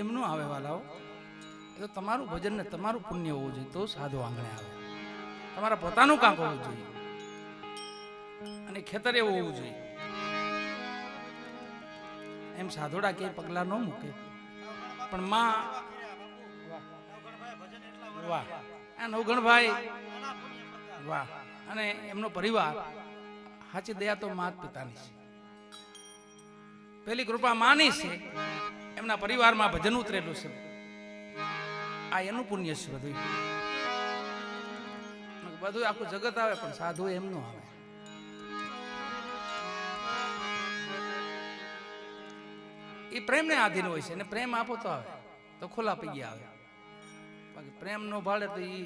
એમનું આવે વાલાઓ, એ તો તમારું ભજન ને તમારું પુણ્ય હોવું જોઈએ તો સાધુ આંગણે આવે. તમારા પોતાનું કામ હોવું જોઈએ અને ખેતર એવું હોવું જોઈએ. એમ સાધુડા કે પગલા ન મૂકે પણ માં વાહ આ નવગણભાઈ વાહ અને એમનો પરિવાર સાચી દયા તો માત પિતાની છે. પેલી કૃપા માની છે, એમના પરિવારમાં ભજન ઉતરેલું છે. આ એનું પુણ્ય છે. બધું આખું જગત આવે પણ સાધુ એમનું આવે. એ પ્રેમ ને આધીન હોય છે અને પ્રેમ આપો તો આવે તો ખોલા પૈયા આવે. બાકી પ્રેમ નો ભાડે તો એ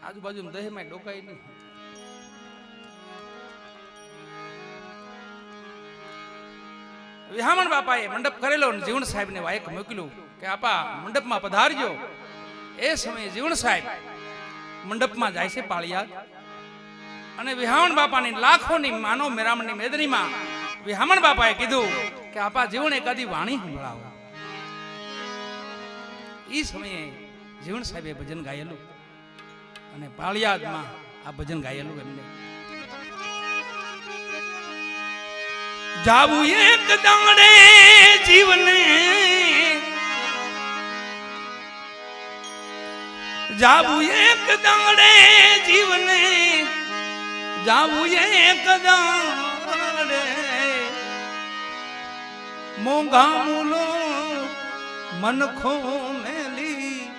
આજુબાજુ દહેમાં ડોકાય નહીં. વિહામણ બાપાએ મંડપ કરેલો અને જીવણ સાહેબ ને વાયક મોકલ્યું કે આપા મંડપમાં પધારજો. એ સમયે જીવણ સાહેબ મંડપમાં જાય છે પાળિયાદ અને વિહામણ બાપાની લાખોની માનો મેરામણની મેદનીમાં વિહામણ બાપાએ કીધું કે આપા જીવણ એકાદી વાણી સંભળાવો. એ સમયે જીવણ સાહેબે ભજન ગાયેલું અને પાળિયાદમાં આ ભજન ગાયેલું એમને. જાવું એક દાડે જીવને, જાવું એક દાડે જીવને, જાવું એક દાડે મોંઘા મૂલો મનખો મેલી,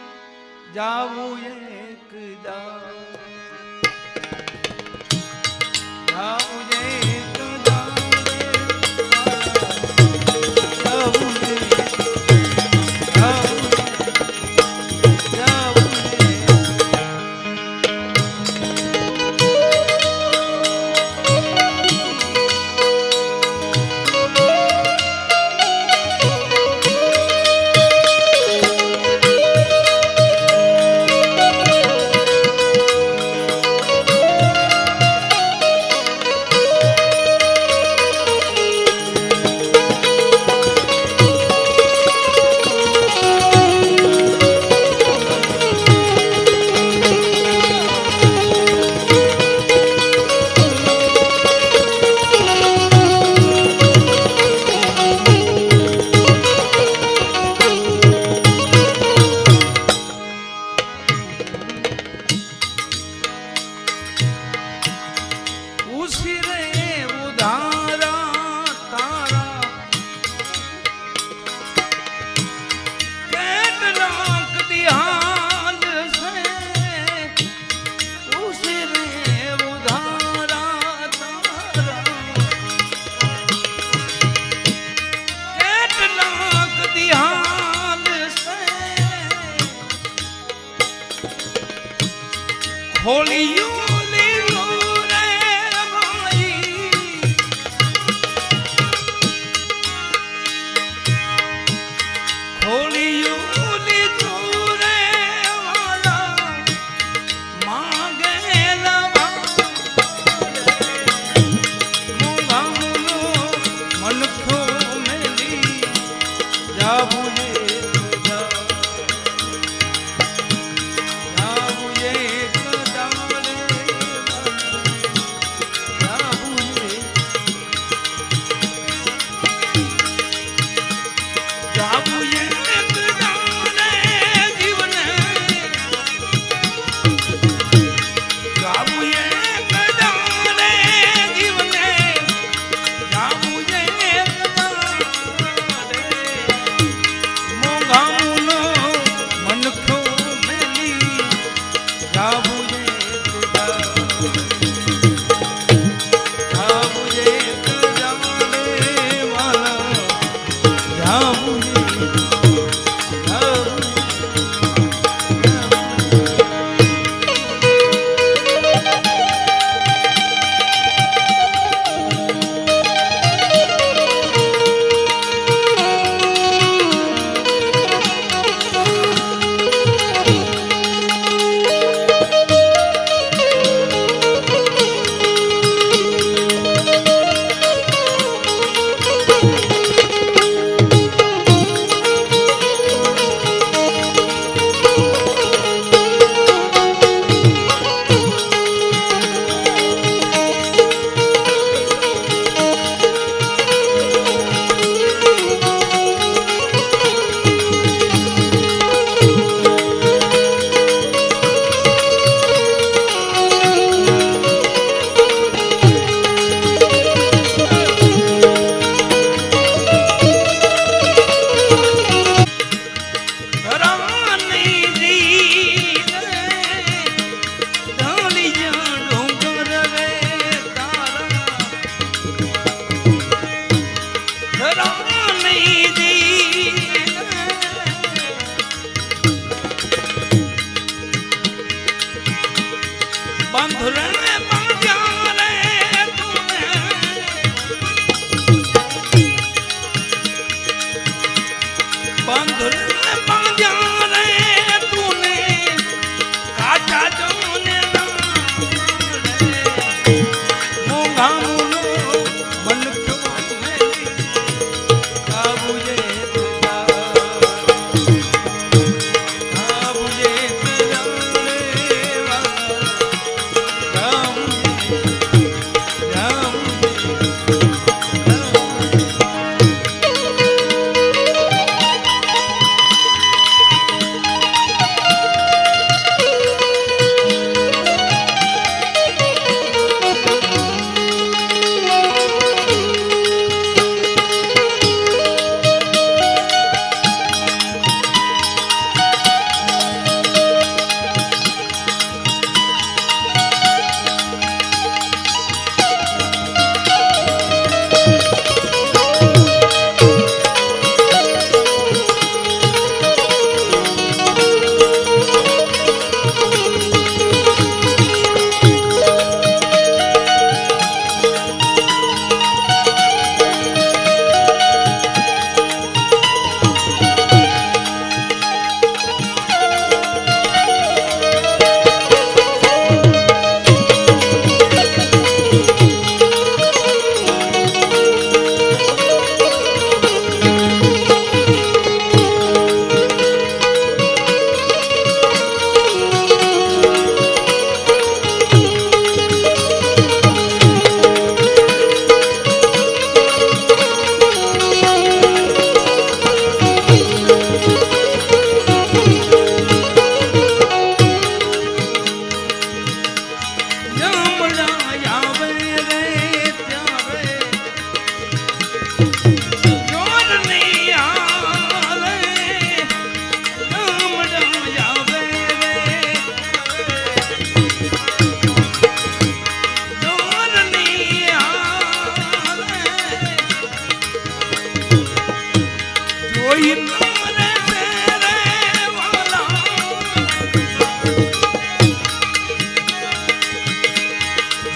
જાવું એક દાડે, જાવું એક बंधुल बांध्या रे तूने काचा जोने मूंगा मुनो मन क्यों मेरी काबूजे काबूजे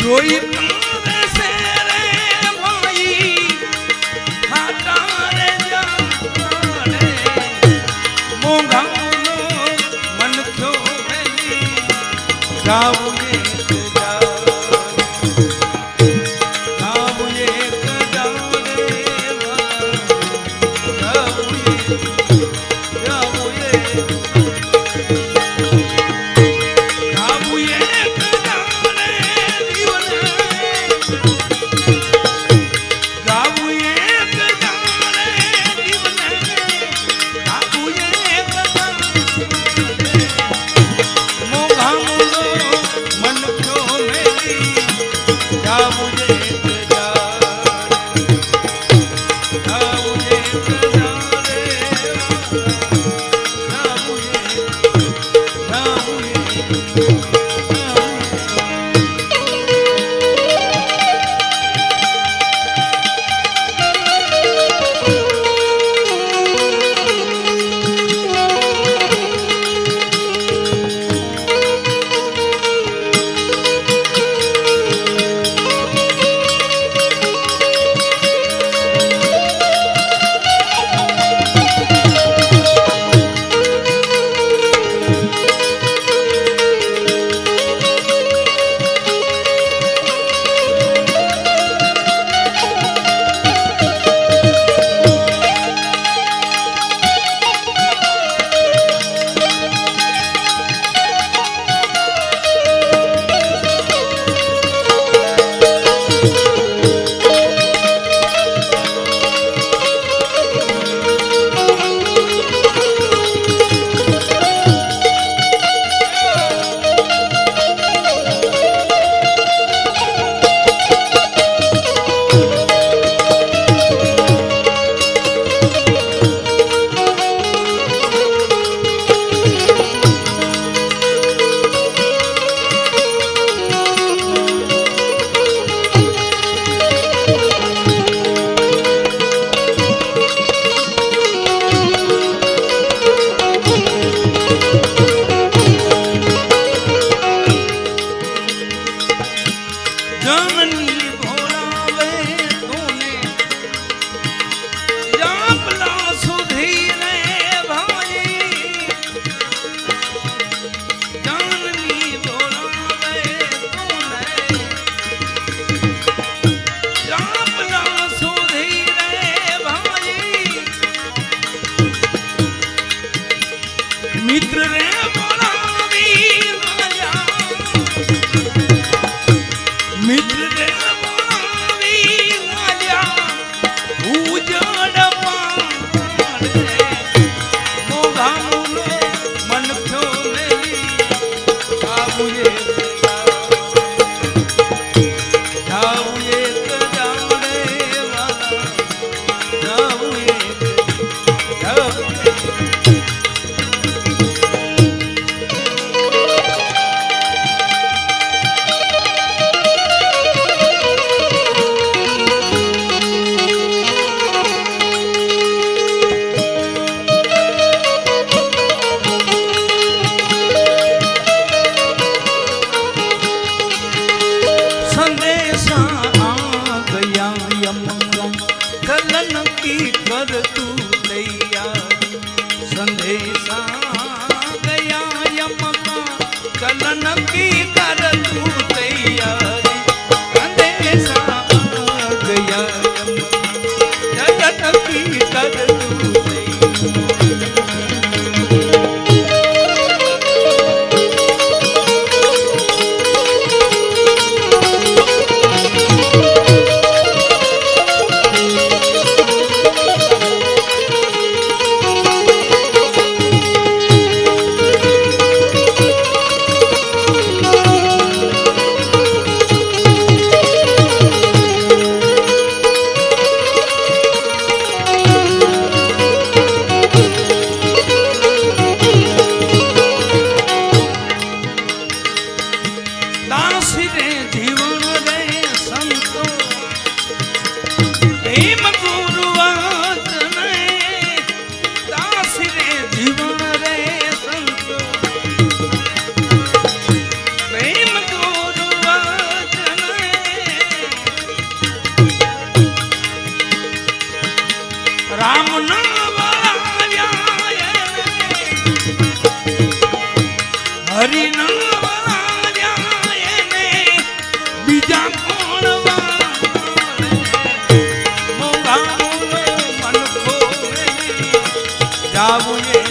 जोई तारे से रे भाई हाटारे जाने मूंगा मन क्यों मेरी जाऊंगे मित्र रे बोलावी राजा मित्र रे बोलावी राजा उजड़ पाड़े मोगा मुनो मन क्यों मेरी जाऊ ये संदेशा गया यमका कलन की कर तू तैयारी संदेशा गया यमका कलन की कर तू राम नाम हरि नाम बीजा कौन मोगा मन को जाऊ ये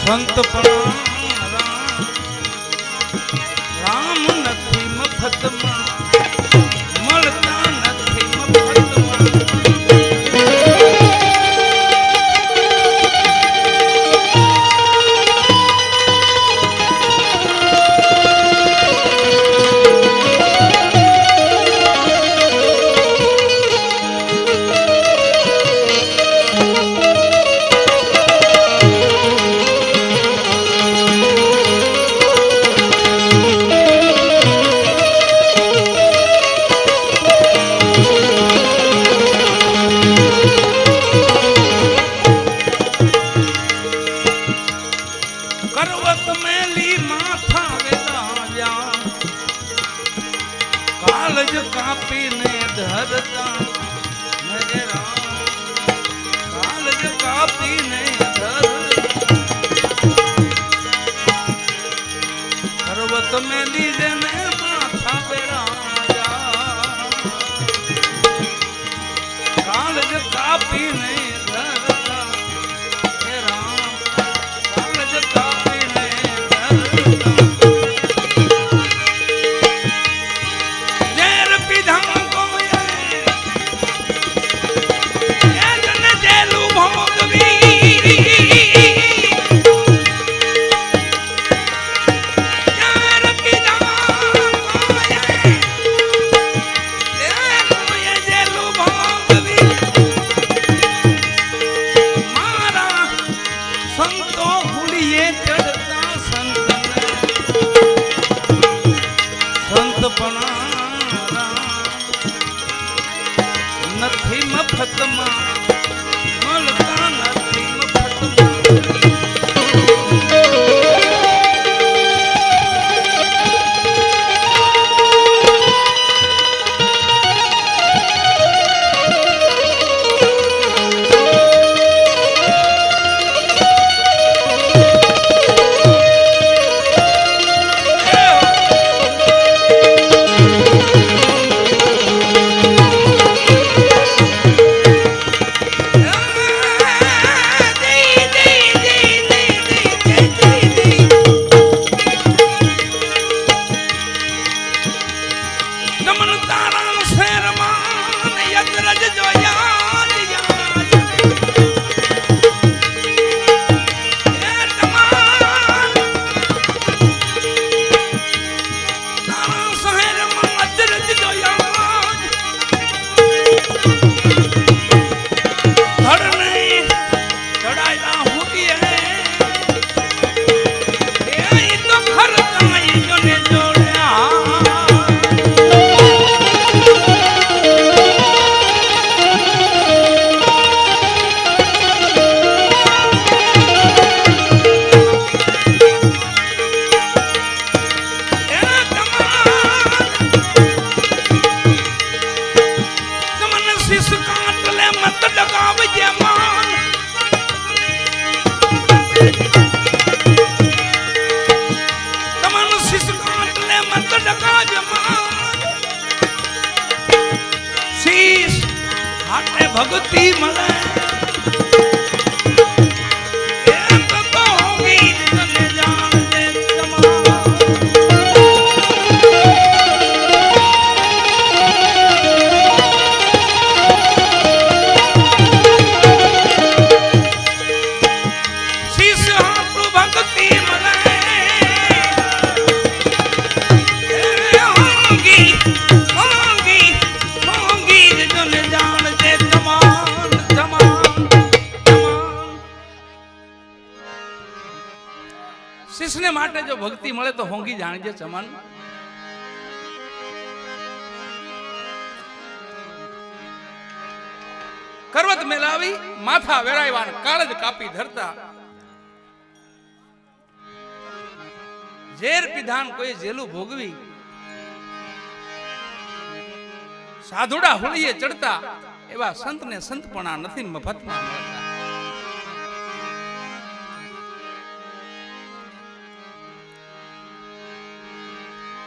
સંત પણ રામ નથી મફતમાં મળતા નથી મફતમાં કાપીને ધરતા મેરે રામ કાલજ કાપીને ધરતા પર્વત મેં લીધે ને માથા પે રાજા કાલજ કાપીને ધરતા હે રામ કાલજ કાપીને ધરતા નથી મફતમાં મળતા નથી ભક્તિ મળે શિષ્યને માટે જો ભક્તિ મળે તો હોંગી જાણજે ચમન કરવત મેલાવી માથા વેરાયવાન કાળજ કાપી ધરતા ઝેર પીધાન કોઈ જેલું ભોગવી સાધુડા હોળીએ ચડતા એવા સંતને સંતપણા નથી મફતમાં મળતા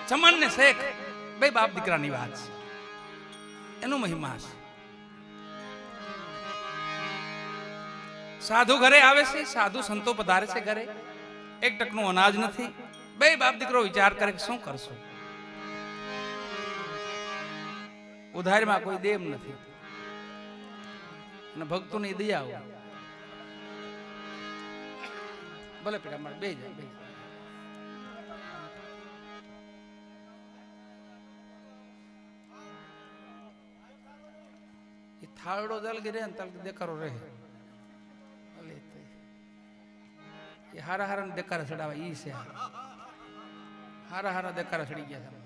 ચમન ને શેખ બે બાપ દીકરાની વાત છે એનો મહિમા છે સાધુ ઘરે આવે છે સાધુ સંતો પધારે છે ઘરે એક ટકનું અનાજ નથી. બે બાપ દીકરો વિચાર કરે કે શું કરશું. ઉધારમાં કોઈ દેમ નથી અને ભક્તોની દયા હોય. ભલે પેલા મારે બે જાય બે. થાળડો જલગી રહે ને તલગી દેખારો રહે. એ હારા હારા દેખારા ચડાવે ઈ છે. હારા હારા દેખારા ચડી ગયા છે.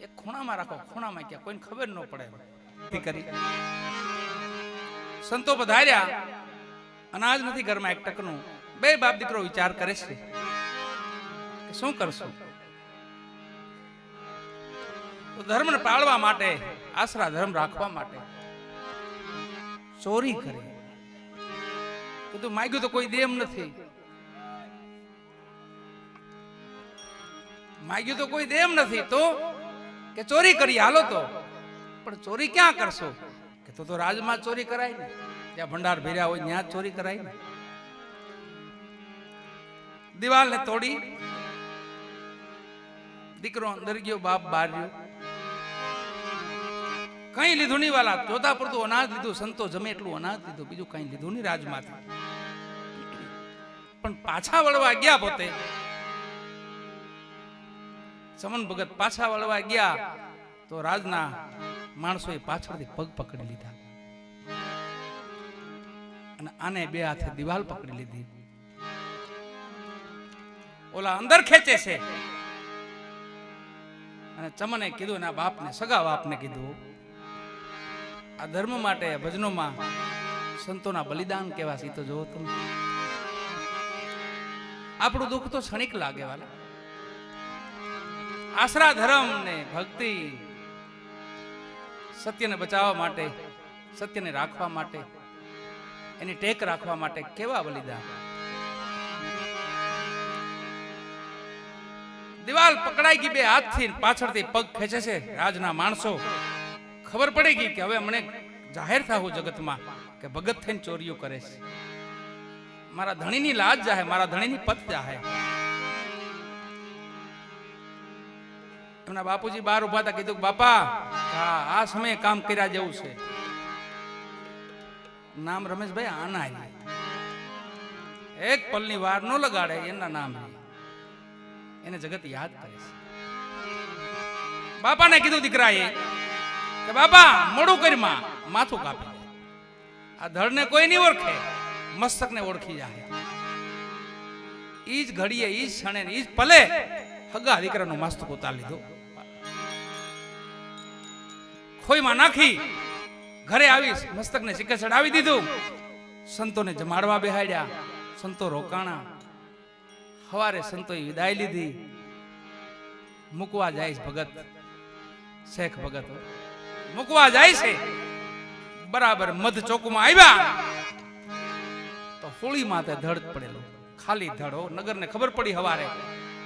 એક ખૂણામાં રાખો, ખૂણામાં ક્યાં કોઈને ખબર ન પડે. કરી સંતો પધાર્યા, અનાજ નથી ઘરમાં એક ટકનું. બે બાપ દીકરો વિચાર કરે છે કે શું કરશું. ધર્મને પાળવા માટે, આશરા ધર્મ રાખવા માટે ચોરી કરી. કીધું માગ્યું તો કોઈ દેમ નથી, માગ્યું તો કોઈ દેમ નથી તો કે ચોરી કરી હાલો. તો પણ ચોરી ક્યાં કરશો કે તો રાજમાં ચોરી કરાય ને, જ્યાં ભંડાર ભર્યા હોય ત્યાં ચોરી કરાય ને. દિવાલ ને તોડી દીકરો અંદર ગયો, બાપ બહાર ગયો. કઈ લીધું નહીં વાલા, જોતા પડતું અનાજ લીધું. સંતો જમે એટલું અનાજ લીધું, બીજું કઈ લીધું નહીં રાજમાંથી. પણ પાછા વળવા ગયા પોતે ચમન ભગત પાછા વળવા ગયા તો રાજના માણસોએ પાછળથી પગ પકડી લીધા અને આને બે હાથે દિવાલ પકડી લીધી. ઓલા અંદર ખેંચે છે અને ચમને કીધું એના બાપને, સગા બાપને કીધું, આ ધર્મ માટે ભજનોમાં સંતોના બલિદાન કેવા છે તો જોવો તમે. આપણું દુઃખ તો ક્ષણિક લાગે વાલા. આશરા ધર્મ ને ભક્તિ, સત્યને બચાવવા માટે, સત્યને રાખવા માટે, એની ટેક રાખવા માટે કેવા બલિદાન. દિવાલ પકડાઈ ગઈ બે હાથથી, પાછળથી પગ ખેંચે છે રાજના માણસો. ખબર પડી ગઈ કે હવે મને જાહેર થવું જગતમાં કે ભગત થઈને ચોરીઓ કરે છે. મારા ધણીની લાજ જાહે, મારા ધણીની પત જાહે. એમના બાપુજી બહાર ઉભા હતા. કીધું બાપા આ સમયે કામ કર્યા જેવું છે. નામ રમેશભાઈ આના, એક પલની વાર ન લગાડે એના નામ એને જગત યાદ કરે છે. બાપાને કીધું દીકરાએ કે બાપા મોડું કરીમાં માથું કાપી દે. આ ધડને કોઈ નહીં ઓળખે, મસ્તકને ઓળખી જાય. ઈજ ઘડીએ, ઈજ ક્ષણે, ઈજ પલે હગા દીકરાનું મસ્તક ઉતારી લીધું, ખોઈમાં નાખી ઘરે આવી મસ્તકને સિક્કે ચડાવી દીધું. સંતોને જમાડવા બેહાડ્યા, સંતો રોકાણા. સવારે સંતોએ વિદાય લીધી. મૂકવા જાય ભગત, શેખ ભગત મૂકવા જાય છે. બરાબર મધ ચોકમાં આવ્યા તો હોળી માથે ધડ પડેલો, ખાલી ધડો. નગરને ખબર પડી હવારે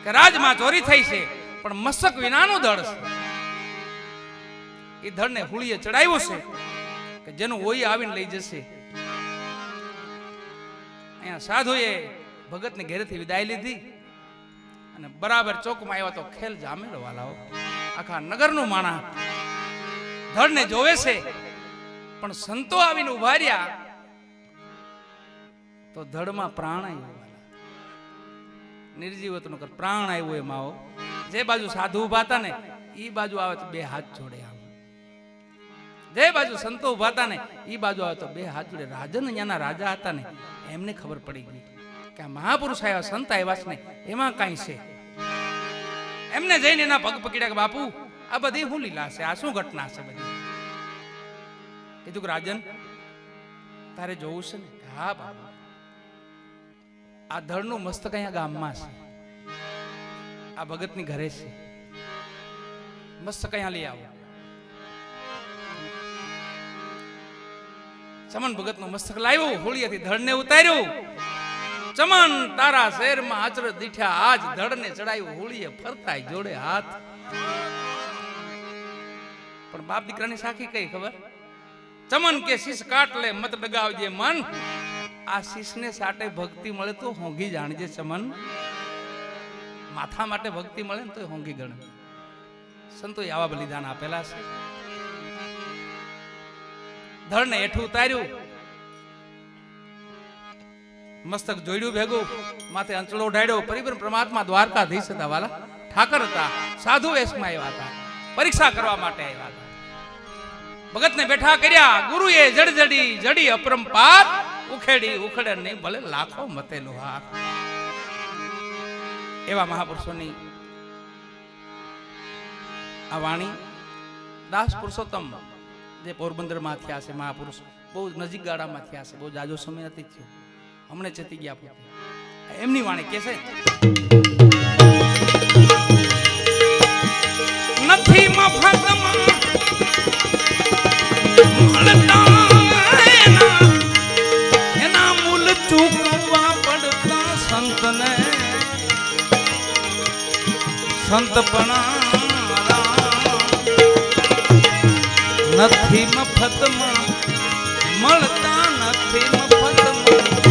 કે રાજમાં ચોરી થઈ છે, પણ મસ્તક વિનાનું ધડ છે. એ ધડને હોળીએ ચડાવ્યો છે કે જેનું હોય આવીને લઈ જશે. અહીંયા સાધુએ ભગતને ઘેરેથી વિદાય લીધી અને બરાબર ચોકમાં આવ્યા તો ખેલ જામેલો વાલાઓ. આખા નગરનું માણા ધડને જોવે છે, પણ સંતો આવીને ઉભા રહ્યા તો ધડમાં પ્રાણ આવ્યો. નિર્જીવ હતું નકર પ્રાણ આવ્યો એમાં આવો. જે બાજુ સાધુ ઉભા હતા ને એ બાજુ આવે તો બે હાથ જોડે આમ, જે બાજુ સંતો ઉભા હતા ને એ બાજુ આવે તો બે હાથ જોડે. રાજન અહીંયાના રાજા હતા ને એમને ખબર પડી ગઈ કે આ મહાપુરુષ આવ્યા, સંત આવ્યા છે ને એમાં કઈ છે. એમને જઈને એના પગ પકડ્યા કે બાપુ આ બધી શું લીલા છે, આ શું ઘટના છે બધી. કીધું કે રાજન તારે જોવું છે ને? હા બાપુ, આ ધડનું મસ્તક અહીંયા ગામમાં છે, આ ભગતની ઘરે છે, મસ્તક અહીંયા લઈ આવો. ચમન ભગતનું મસ્તક લાવ્યું, હોળીએથી ધડને ઉતાર્યું. ચમન તારા શહેરમાં આચર દીઠ્યા, આજ ધડને ચડાયું, હોળીએ ફરતાય જોડે હાથ. પણ બાપ દીકરાની સાખી કઈ ખબર? ચમન કે શીશ કાટ લે મત ડગાવજે મન આ શીશને સાટે ભક્તિ મળે તો હોંગી જાણજે ચમન માથા માટે ભક્તિ મળે ને તો હોંગી ગણે સંતોએ આવા બલિદાન આપેલા છે ધડને હેઠું ઉતાર્યું મસ્તક જોડ્યું ભેગું માથે અંચળો ઢાળ્યો પરિબર પરમાત્મા દ્વારકાધીશ હતા વાલા ઠાકર હતા સાધુ વેશમાં આવ્યા હતા પરીક્ષા કરવા માટે આવ્યા હતા ભગતને બેઠા કર્યા ગુરુએ જડી અપરંપાર ઉખેડી ઉખડે નહીં ભલે લાખો મતે લોહાર એવા મહાપુરુષોની આ વાણી દાસ પુરુષોત્તમ જે પોરબંદર માં થયા છે મહાપુરુષ બહુ નજીક ગાળામાં થયા છે બહુ જાજો સમય નથી થયો હમણે ચેતી ગયા પોતે એમની વાણી કે છે નથી મફતમાં એના મૂલ ચૂકવવા પડતા સંતને સંતપણા નથી મફતમાં મળતા નથી મફતમાં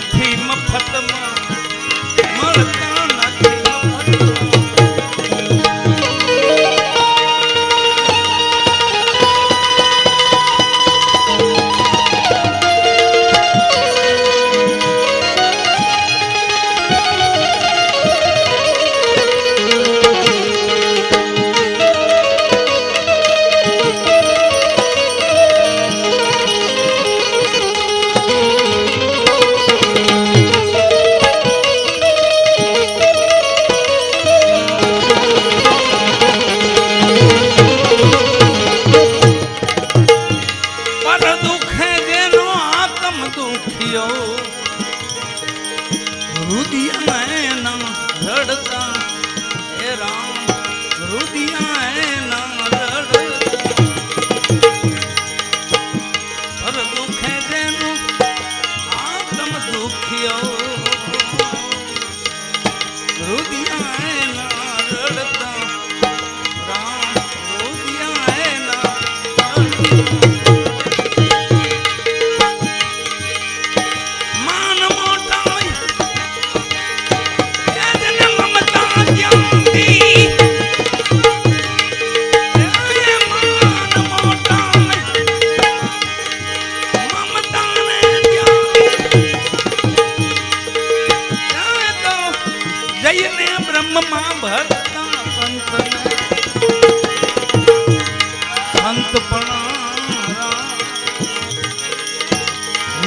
નથી મફતમાં મળતા નથી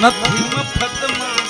નથી મફતમાં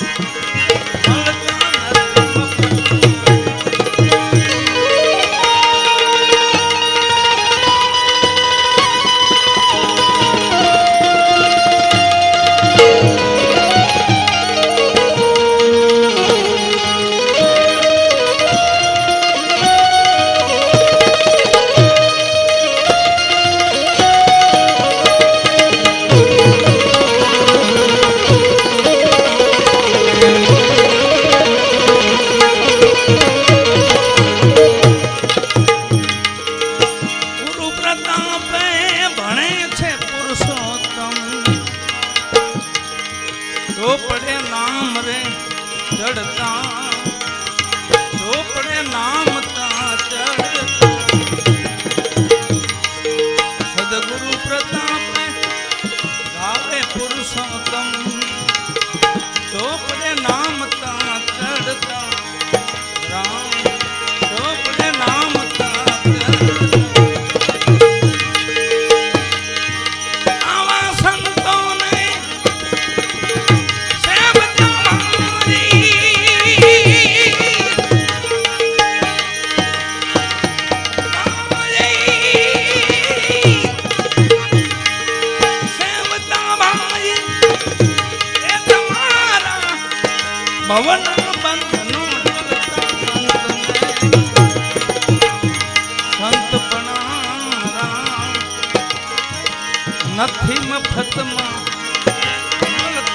નથી મફતમાં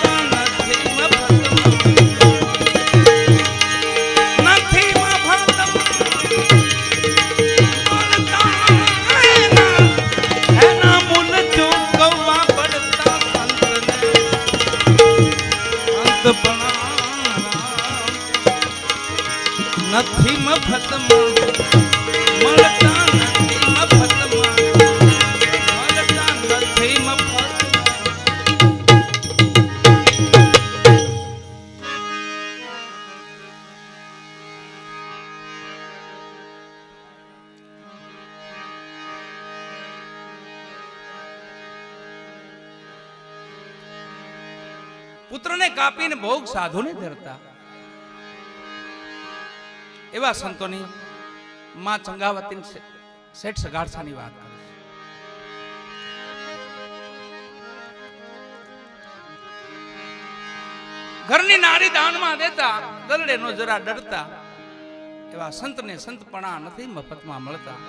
મળતા નથી મફતમાં નથી મફતમાં મળતા એના મૂલ ચૂકવવા પડતા સંતને સંતપણા નથી મફતમાં મળતા નથી મફતમાં પુત્રને કાપીને ભોગ સાધુને ધરતા એવા સંતોની માં ચંગાવતી શેઠ સગાડસાની વાત કરે છે. ઘરની નારી દાનમાં દેતા દલડે નો જરા ડરતા એવા સંતને સંતપણા નથી મફતમાં મળતા.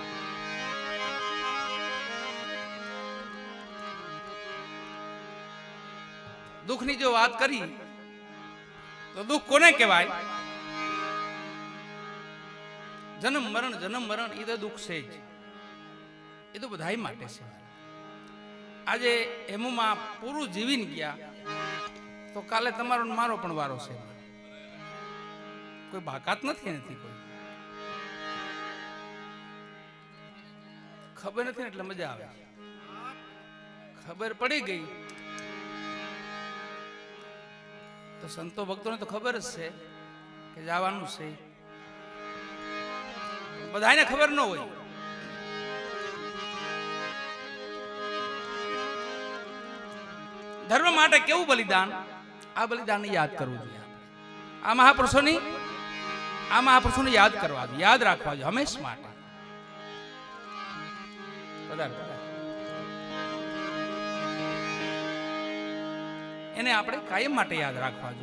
દુઃખની જો વાત કરી તો દુઃખ કોને કહેવાય? જન્મ મરણ એ તો દુઃખ છે જ, એ તો બધાય માટે છે. આજે એમાં પૂરું જીવીને ગયા તો કાલે તમારો મારો પણ વારો છે. કોઈ બાકાત નથી કોઈ ખબર નથી એટલે મજા આવે. ખબર પડી ગઈ તો સંતો ભક્તોને તો ખબર જ છે કે જવાનું છે. બધાને ખબર ન હોય. ધર્મ માટે કેવું બલિદાન, આ બલિદાન યાદ કરવું જોઈએ. આ મહાપુરુષોને યાદ કરવા જોઈએ, યાદ રાખવા જોઈએ હંમેશા માટે. એને આપણે કાયમ માટે યાદ રાખવા જોઈએ.